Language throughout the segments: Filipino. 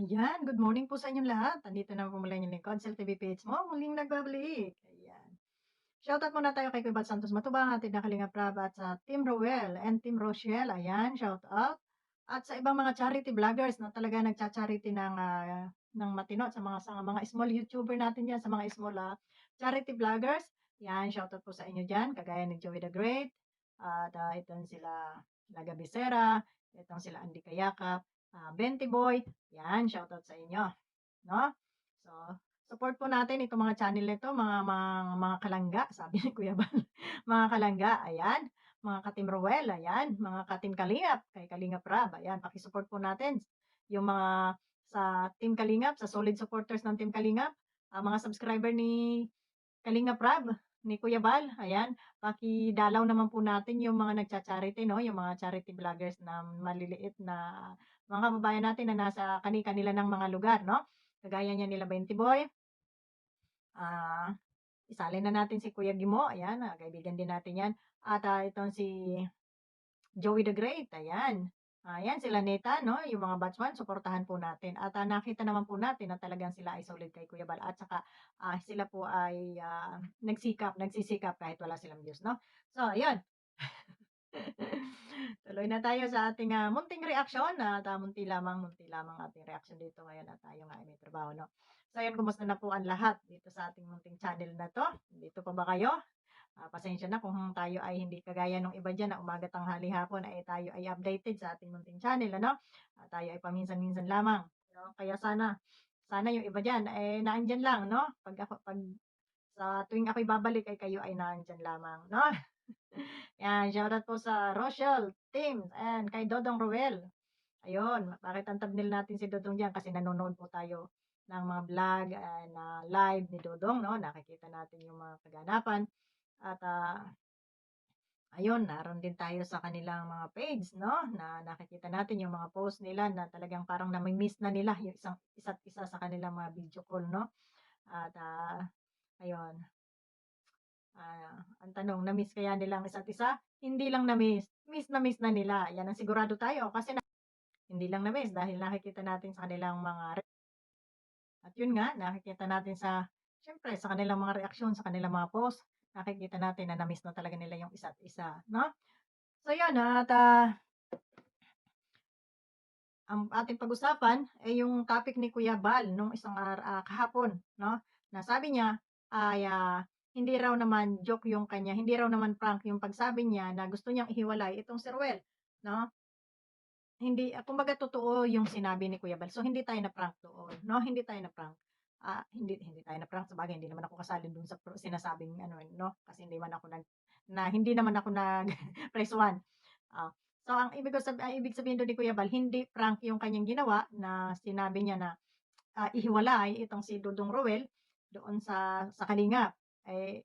Ayan, good morning po sa inyong lahat. Andito na po mula inyong lingkod, Sel TV page mo, muling nagbabalik. Ayan. Shoutout muna tayo kay Kuya Santos Matubang, ating na Kalingap Rab at sa Team Roel and Team Rochelle. Ayan, shoutout. At sa ibang mga charity vloggers na talaga nagcha-charity ng matino sa mga small YouTuber natin yan, sa mga small charity vloggers. Yan, shoutout po sa inyo dyan, kagaya ni Joey the Great, at itong sila Laga Bisera, itong sila Andy Kayakap, Benti Boy, yan, shoutout sa inyo, no? So, support po natin itong mga channel nito, mga kalangga, sabi ni Kuya Bal. Mga kalangga, ayan. Mga ka-Team Roel, ayan. Mga ka-Team Kalingap, kay Kalingap Rab, ayan. Paki-support po natin yung mga sa Team Kalingap, sa solid supporters ng Team Kalingap, mga subscriber ni Kalingap Rab, ni Kuya Bal, ayan. Pakidalaw naman po natin yung mga nagcha-charity, no? Yung mga charity vloggers na maliliit na mga kababayan natin na nasa kani-kanila ng mga lugar, no? Kagaya niya nila Benti Boy, ah, isali na natin si Kuya Gimo, ayan, kaibigan din natin 'yan. At itong si Joey the Great, ayan. Ayan sila Neta 'no, yung mga batchman suportahan po natin at, nakita naman po natin na talagang sila ay solid kay Kuya Bal at saka, sila po ay, nagsisikap kahit wala silang views 'no. So ayun. Tuloy na tayo sa ating, munting reaksyon at, munti lamang ating reaksyon dito ngayon at tayo nga ay may trabaho 'no. So ayun, kumusta na po ang lahat dito sa ating munting channel na 'to? Nandito pa ba kayo? Pasensya na kung tayo ay hindi kagaya nung iba diyan na umaga, tanghali, hapon ay tayo ay updated sa ating munting channel ano. Tayo ay paminsan-minsan lamang 'no. Kaya sana sana yung iba diyan, eh, naandiyan lang 'no, 'pag sa tuwing ako'y babalik ay kayo ay nandiyan lamang 'no. Yan, shoutout po sa Rochelle Team and kay Dodong Ruel. Ayun, bakit ang thumbnail natin si Dodong diyan kasi nanonood po tayo ng mga vlog, na live ni Dodong 'no, nakikita natin yung mga kaganapan at, ayun naroon din tayo sa kanilang mga page 'no, na nakikita natin yung mga post nila na talagang parang nami-miss na nila yung isa't isa sa kanilang mga video call 'no. At, ayun, ang tanong, na-miss kaya nila ang isa't isa? Hindi lang na-miss, miss na miss na nila, 'yan ang sigurado tayo kasi hindi lang na-miss dahil nakikita natin sa kanilang mga at yun nga, nakikita natin sa siyempre sa kanilang mga reaksyon, sa kanilang mga post, nakikita natin na na-miss na talaga nila yung isa't isa, 'no? So yun at, ang ating pag-usapan ay yung topic ni Kuya Bal nung kahapon 'no, na sabi niya ay, hindi raw naman joke yung kanya, hindi raw naman prank yung pagsabi niya na gusto niyang ihiwalay itong si Ruel 'no. Hindi, kumbaga totoo yung sinabi ni Kuya Bal. So, hindi tayo na-prank doon 'no, hindi tayo na-prank. Hindi hindi tayo na-prank, sabagay hindi naman ako kasali dun sa sinasabing ano, 'no, kasi hindi naman ako press one. So ang ibig sabihin dun ni Kuya Bal, hindi prank yung kanyang ginawa na sinabi niya na, ihiwalay itong si Dudong Roel doon sa Kalingap. Eh,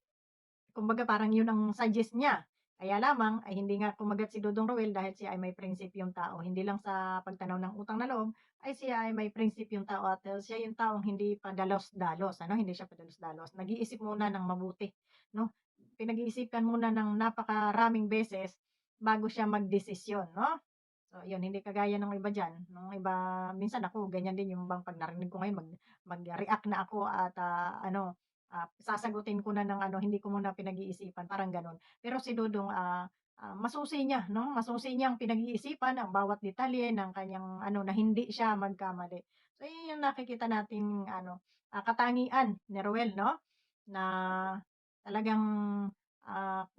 kumbaga parang yun ang suggest niya. Kaya lamang ay hindi nga kumagat si Dudong Roel dahil siya ay may prinsipyong tao. Hindi lang sa pagtanaw ng utang na loob, ay siya ay may prinsipyong tao at siya yung taong hindi padalos-dalos, ano, hindi siya padalos-dalos. Nag-iisip muna ng mabuti, 'no? Pinag-iisipan muna ng napakaraming beses bago siya magdesisyon, 'no? So, yun, hindi kagaya ng iba diyan, nung iba minsan ako ganyan din yung bang 'pag narinig ko ngayon mag-react na ako at, sasagutin ko na ng ano, hindi ko muna pinag-iisipan, parang gano'n. Pero si Dudong, masusi niya 'no, masusi niyang pinag-iisipan ang bawat detalye ng kanyang ano, na hindi siya magkamali. So, yun yung nakikita nating ano, katangian ni Ruel 'no, na talagang,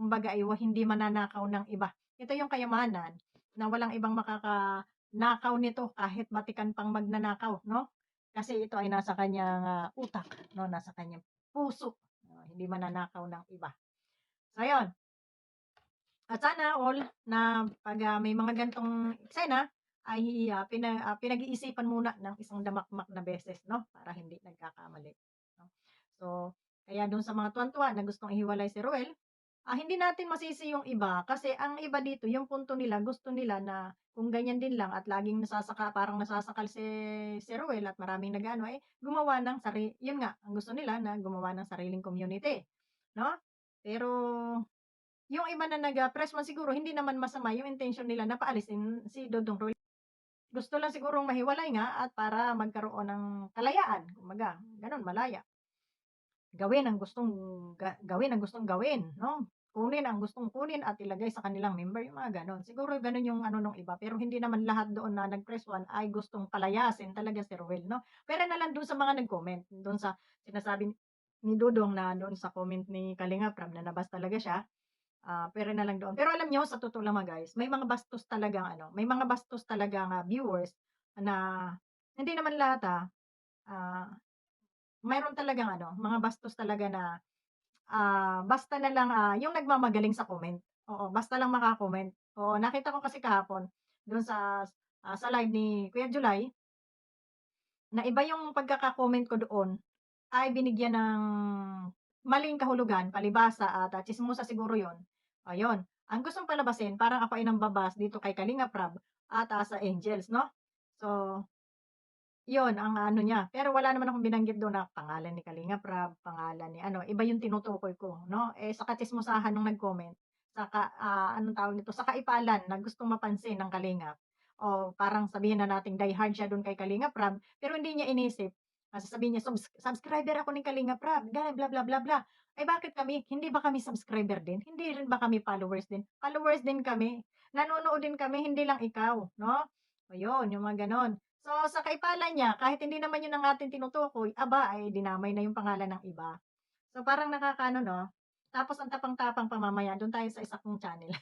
kumbaga ay hindi mananakaw ng iba. Ito yung kayamanan na walang ibang makakanakaw nito kahit batikan pang magnanakaw 'no, kasi ito ay nasa kanyang, utak 'no, nasa kanyang puso, hindi mananakaw ng iba. So ayun, at sana all na 'pag, may mga ganitong eksena ay, pinag-iisipan muna ng isang damakmak na beses 'no, para hindi nagkakamali 'no. So, kaya dun sa mga tuwang-tuwa na gustong ihiwalay si Ruel, hindi natin masisi yung iba kasi ang iba dito yung punto nila, gusto nila na kung ganyan din lang at laging parang nasasakal si Ruel at maraming nag-aano, eh, gumawa ng yun nga, ang gusto nila na gumawa ng sariling community 'no. Pero yung iba na nag, press one siguro hindi naman masama yung intention nila na paalisin si Dodong Roy. Gusto lang sigurong mahiwalay nga at para magkaroon ng kalayaan, kumbaga gano'n, malaya. Gawin ang gustong gawin, 'no? Kunin ang gustong kunin at ilagay sa kanilang member, yung mga gano'n. Siguro gano'n yung ano nung iba, pero hindi naman lahat doon na nag-press 1 ay gustong palayasin talaga si Ruel, 'no? Pero na lang do'n sa mga nag-comment, do'n sa sinasabi ni Dudong na doon sa comment ni Kalinga Prab na nabas talaga siya, pero na lang doon. Pero alam niyo sa totoo lang mga guys, may mga bastos talagang ano, may mga bastos talagang, viewers na hindi naman lahat, ah, mayroon talagang ano, mga bastos talaga na basta na lang, yung nagmamagaling sa comment, oo, basta lang maka-comment. Oo, nakita ko kasi kahapon dun sa live ni Kuya July, na iba yung pagkaka-comment ko doon ay binigyan ng maling kahulugan, palibhasa at, tsismosa siguro yun. Ayun, ang gustong palabasin parang ako ay nambabas dito kay Kalinga Prab at, sa Angels 'no. So, 'yun ang ano niya, pero wala naman akong binanggit do'n na pangalan ni Kalinga Prab, pangalan ni ano, iba yung tinutukoy ko 'no. Eh, sa katsismosahan nung nag-comment, anong tawag nito, sa kaipalan na gustong mapansin ng Kalingap o parang sabihin na nating die-hard siya do'n kay Kalinga Prab, pero hindi niya inisip, sasabihin niya, Subscriber ako ni Kalinga Prab, ganyan bla bla bla bla." Eh, bakit kami, hindi ba kami subscriber din? Hindi rin ba kami followers din? Followers din kami, nanonood din kami, hindi lang ikaw 'no. Ayun, yung mga gano'n. So, sa kaipalan niya kahit hindi naman yun ang ating tinutukoy, aba, ay dinamay na yung pangalan ng iba. So, parang nakakaano 'no? Tapos ang tapang-tapang pa mamaya dun tayo sa isa kong channel.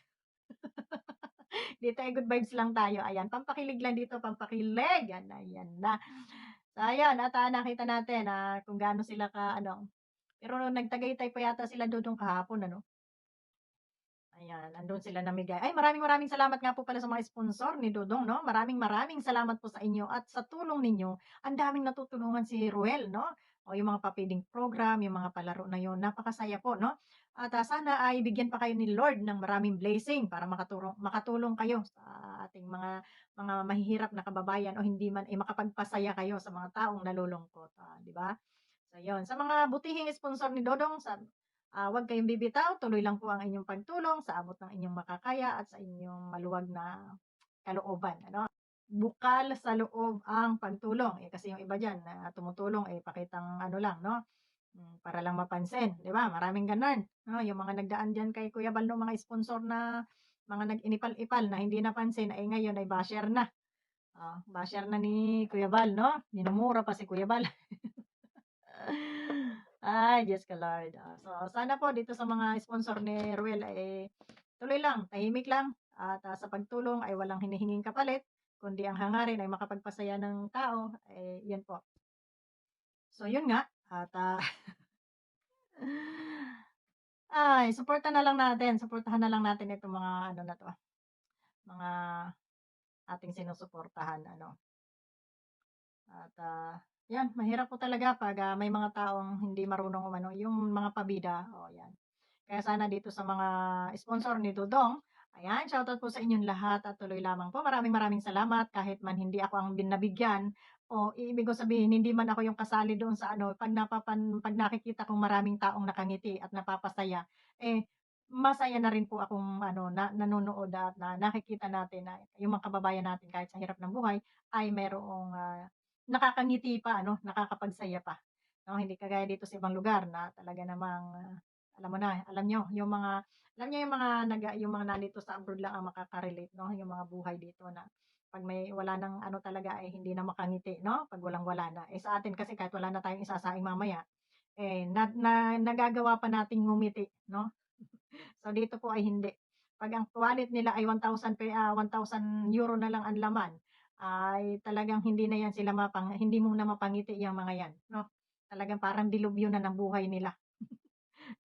Dito ay good vibes lang tayo, ayan. Pampakilig lang dito, pampakilig, yan, ayan na. So, ayan at, nakita natin, kung gaano sila ka-ano, pero nag-Tagaytay pa yata sila dudong kahapon ano? Ayan, nandun sila namigay. Ay, maraming-maraming salamat nga po pala sa mga sponsor ni Dudong 'no. Maraming-maraming salamat po sa inyo at sa tulong ninyo, ang daming natutulungan si Ruel 'no. O yung mga pa-feeding program, yung mga palaro na yun, napakasaya po 'no. At, sana ay bigyan pa kayo ni Lord ng maraming blessing para makatulong kayo sa ating mga mahihirap na kababayan o hindi man, ay makapagpasaya kayo sa mga taong nalulungkot, 'di ba? So yun, sa mga butihing sponsor ni Dodong, huwag kayong bibitaw, tuloy lang po ang inyong pagtulong sa abot ng inyong makakaya at sa inyong maluwag na kalooban, ano. Bukal sa loob ang pagtulong, eh, kasi yung iba diyan na tumutulong, eh, pakitang ano lang 'no, para lang mapansin, 'di ba? Maraming gano'n, 'no, yung mga nagdaan diyan kay Kuya Bal nung mga sponsor na mga nag-inipal-ipal na hindi napansin, ay ngayon ay basher na. Basher na ni Kuya Bal 'no, minumura pa si Kuya Bal. Ay, Diyos ko Lord. So sana po dito sa mga sponsor ni Ruel, eh, tuloy lang, tahimik lang at, sa pagtulong ay walang hinihinging kapalit, kundi ang hangarin ay makapagpasaya ng tao, eh, 'yun po. So 'yun nga at, ay suportahan na lang natin itong mga ano na 'to, mga ating sinusuportahan ano. At, 'yan mahirap po talaga 'pag, may mga taong hindi marunong umano, yung mga pabida, oh 'yan. Kaya sana dito sa mga sponsor ni Dudong, ayan, shoutout po sa inyong lahat at tuloy lamang po. Maraming-maraming salamat kahit man hindi ako ang nabigyan o ibig ko sabihin hindi man ako yung kasali doon sa ano, 'pag nakikita kong maraming taong nakangiti at napapasaya, eh, masaya na rin po akong ano, na nanonood at na nakikita natin na yung mga kababayan natin kahit sa hirap ng buhay ay merong, nakakangiti pa ano, nakakapagsaya pa, 'no? Hindi kagaya dito sa ibang lugar na talaga namang, alam mo na, alam niyo yung mga yung mga nandito sa abroad lang ang makaka-relate 'no, yung mga buhay dito na 'pag may wala ng ano talaga, eh, hindi na makangiti 'no, 'pag walang-wala na. Eh, sa atin kasi kahit wala na tayong isasaing mamaya, eh, nagagawa pa nating ngumiti 'no. So, dito po ay hindi. 'Pag ang wallet nila ay 1,000 euro na lang ang laman, ay talagang hindi mo na mapangiti yang mga 'yan 'no. Talagang parang delubyo na ng buhay nila.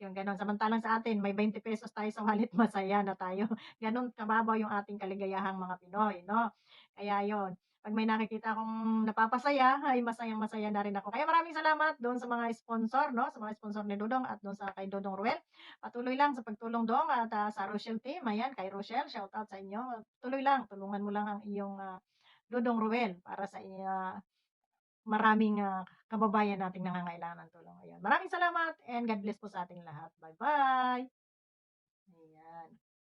Yung gano'n. Samantalang sa atin may ₱20 tayo sa wallet, masaya na tayo. Gano'n kababaw yung ating kaligayahang mga Pinoy 'no. Kaya yun, 'pag may nakikita akong napapasaya, ay masayang-masaya na rin ako. Kaya maraming salamat do'n sa mga sponsor 'no, sa mga sponsor ni Dudong at do'n sa kay Dodong Ruel. Patuloy lang sa pagtulong Dong at, sa Rochelle team, ayan, kay Rochelle, shoutout sa inyo. Tuloy lang, tulungan mo lang ang iyong, Dodong Ruel para sa maraming, kababayan nating nangangailangan ng tulong, ayan. Maraming salamat and God bless po sa ating lahat. Bye-bye. Ayan.